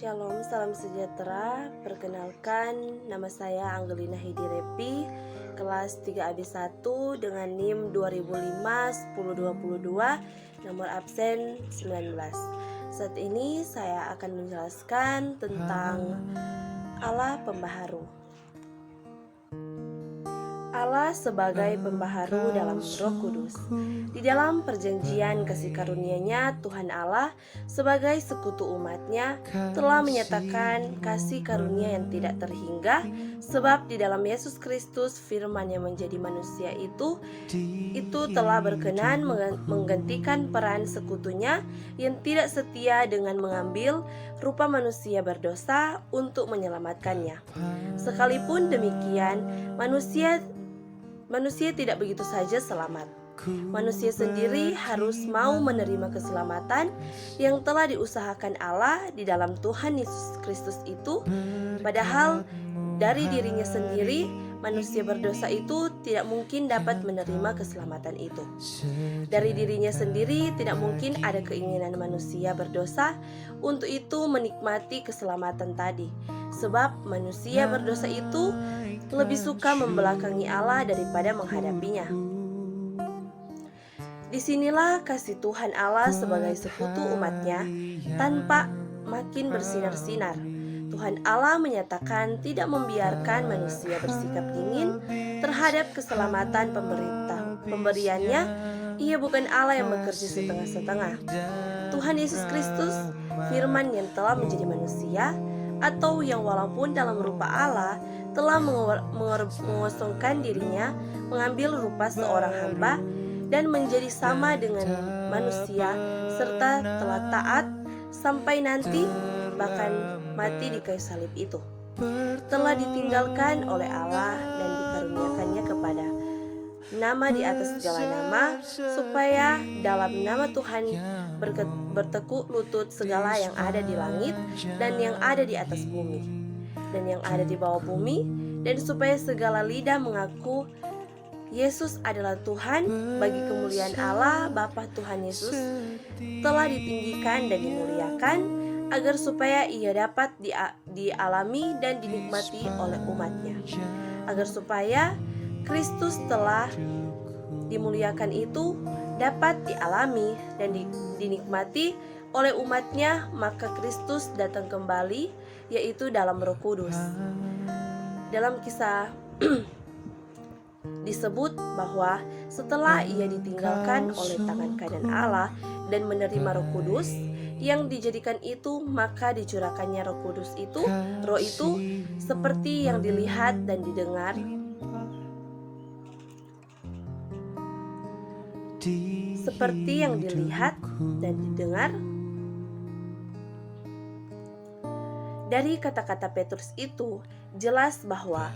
Shalom, salam sejahtera. Perkenalkan, nama saya Angelina Hidirepi, kelas 3AB1 dengan NIM 2005-1022, nomor absen 19. Saat ini saya akan menjelaskan tentang Allah Pembaharu. Allah sebagai pembaharu dalam Roh Kudus. Di dalam perjanjian kasih karunia-Nya, Tuhan Allah sebagai sekutu umat-Nya telah menyatakan kasih karunia yang tidak terhingga, sebab di dalam Yesus Kristus firman yang menjadi manusia itu telah berkenan menggantikan peran sekutunya yang tidak setia dengan mengambil rupa manusia berdosa untuk menyelamatkannya. Sekalipun demikian, manusia tidak begitu saja selamat. Manusia sendiri harus mau menerima keselamatan yang telah diusahakan Allah di dalam Tuhan Yesus Kristus itu. Padahal dari dirinya sendiri, manusia berdosa itu tidak mungkin dapat menerima keselamatan itu. Dari dirinya sendiri tidak mungkin ada keinginan manusia berdosa untuk itu menikmati keselamatan tadi. Sebab manusia berdosa itu lebih suka membelakangi Allah daripada menghadapinya. Disinilah kasih Tuhan Allah sebagai sekutu umat-Nya tanpa makin bersinar-sinar. Tuhan Allah menyatakan tidak membiarkan manusia bersikap dingin terhadap keselamatan pemberiannya. Ia bukan Allah yang bekerja setengah-setengah. Tuhan Yesus Kristus, firman yang telah menjadi manusia, atau yang walaupun dalam rupa Allah telah mengosongkan dirinya, mengambil rupa seorang hamba dan menjadi sama dengan manusia, serta telah taat sampai nanti, bahkan mati di kayu salib itu. Telah ditinggalkan oleh Allah dan dikaruniakannya kepada nama di atas segala nama, supaya dalam nama Tuhan bertekuk lutut segala yang ada di langit dan yang ada di atas bumi dan yang ada di bawah bumi, dan supaya segala lidah mengaku Yesus adalah Tuhan, bagi kemuliaan Allah Bapa. Tuhan Yesus telah ditinggikan dan dimuliakan, agar supaya ia dapat dialami dan dinikmati oleh umat-Nya, agar supaya Kristus telah dimuliakan itu dapat dialami dan dinikmati oleh umat-Nya. Maka Kristus datang kembali, yaitu dalam Roh Kudus. Dalam Kisah disebut bahwa setelah ia ditinggalkan oleh tangan kanan Allah dan menerima Roh Kudus yang dijadikan itu, maka dicurahkannya Roh Kudus itu, Roh itu seperti yang dilihat dan didengar dari kata-kata Petrus itu, jelas bahwa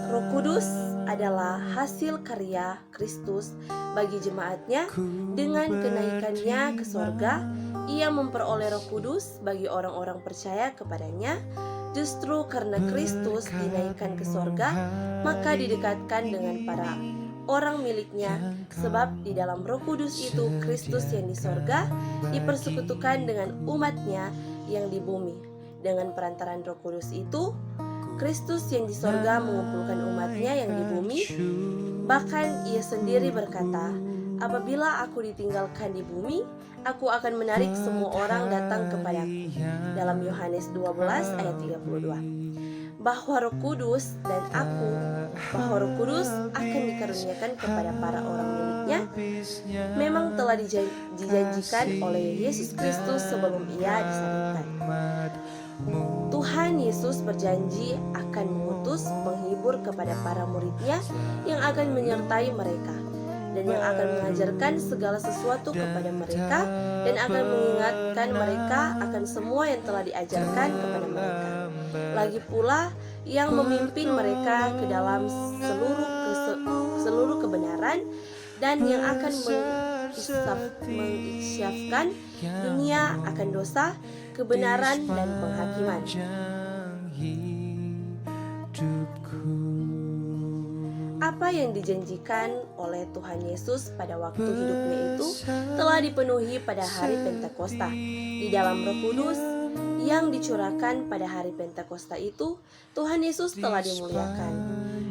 Roh Kudus adalah hasil karya Kristus bagi jemaat-Nya. Dengan kenaikannya ke sorga, ia memperoleh Roh Kudus bagi orang-orang percaya kepadanya. Justru karena Kristus dinaikkan ke sorga, maka didekatkan dengan para orang miliknya, sebab di dalam Roh Kudus itu Kristus yang di sorga dipersekutukan dengan umat-Nya yang di bumi. Dengan perantaran Roh Kudus itu, Kristus yang di sorga mengumpulkan umat-Nya yang di bumi. Bahkan ia sendiri berkata, apabila aku ditinggalkan di bumi, aku akan menarik semua orang datang kepadaku. Dalam Yohanes 12 ayat 32. Bahwa Roh Kudus akan dikaruniakan kepada para orang miliknya memang telah dijanjikan oleh Yesus Kristus sebelum ia disalibkan. Tuhan Yesus berjanji akan mengutus penghibur kepada para murid-Nya yang akan menyertai mereka dan yang akan mengajarkan segala sesuatu kepada mereka dan akan mengingatkan mereka akan semua yang telah diajarkan kepada mereka. Lagi pula yang memimpin mereka ke dalam seluruh kebenaran dan yang akan mengisyafkan dunia akan dosa, kebenaran, dan penghakiman. Apa yang dijanjikan oleh Tuhan Yesus pada waktu hidupnya itu telah dipenuhi pada hari Pentakosta. Di dalam Roh Kudus, yang dicurahkan pada hari Pentakosta itu, Tuhan Yesus telah dimuliakan.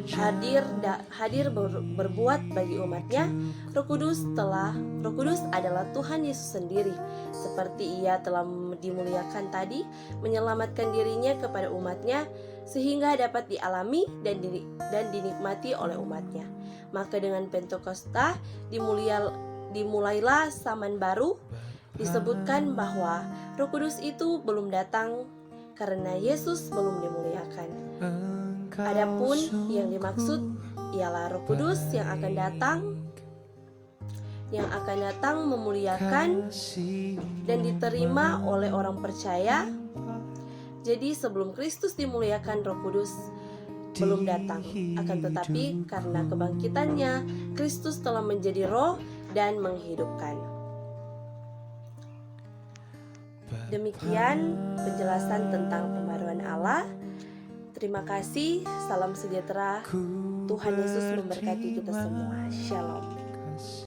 Hadir berbuat bagi umatnya. Roh Kudus adalah Tuhan Yesus sendiri. Seperti Ia telah dimuliakan tadi, menyelamatkan dirinya kepada umatnya, sehingga dapat dialami dan dinikmati oleh umatnya. Maka dengan Pentakosta dimulailah zaman baru. Disebutkan bahwa Roh Kudus itu belum datang karena Yesus belum dimuliakan. Adapun yang dimaksud ialah Roh Kudus yang akan datang memuliakan dan diterima oleh orang percaya. Jadi sebelum Kristus dimuliakan, Roh Kudus belum datang. Akan tetapi karena kebangkitannya, Kristus telah menjadi roh dan menghidupkan. Demikian penjelasan tentang pembaruan Allah. Terima kasih, salam sejahtera. Tuhan Yesus memberkati kita semua. Shalom.